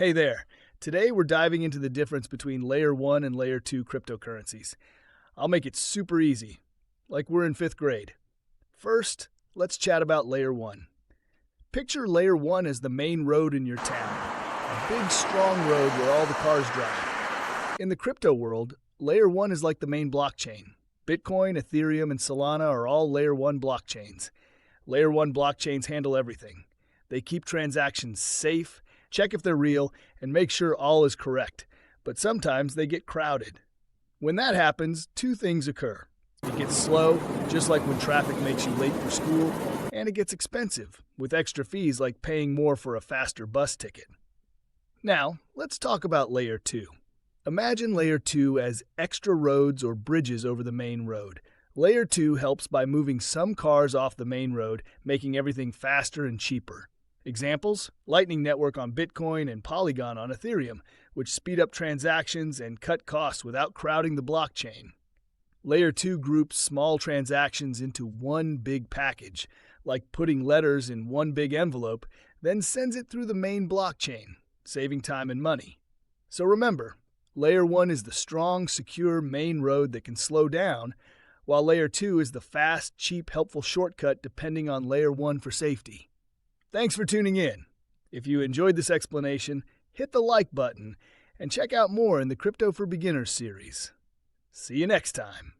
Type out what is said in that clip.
Hey there. Today we're diving into the difference between Layer 1 and Layer 2 cryptocurrencies. I'll make it super easy, like we're in 5th grade. First, let's chat about Layer 1. Picture Layer 1 as the main road in your town, a big, strong road where all the cars drive. In the crypto world, Layer 1 is like the main blockchain. Bitcoin, Ethereum, and Solana are all Layer 1 blockchains. Layer 1 blockchains handle everything. They keep transactions safe, check if they're real, and make sure all is correct. But sometimes they get crowded. When that happens, two things occur. It gets slow, just like when traffic makes you late for school, and it gets expensive, with extra fees like paying more for a faster bus ticket. Now, let's talk about Layer 2. Imagine Layer 2 as extra roads or bridges over the main road. Layer 2 helps by moving some cars off the main road, making everything faster and cheaper. Examples: Lightning Network on Bitcoin and Polygon on Ethereum, which speed up transactions and cut costs without crowding the blockchain. Layer 2 groups small transactions into one big package, like putting letters in one big envelope, then sends it through the main blockchain, saving time and money. So remember, Layer 1 is the strong, secure main road that can slow down, while Layer 2 is the fast, cheap, helpful shortcut depending on Layer 1 for safety. Thanks for tuning in. If you enjoyed this explanation, hit the like button and check out more in the Crypto for Beginners series. See you next time.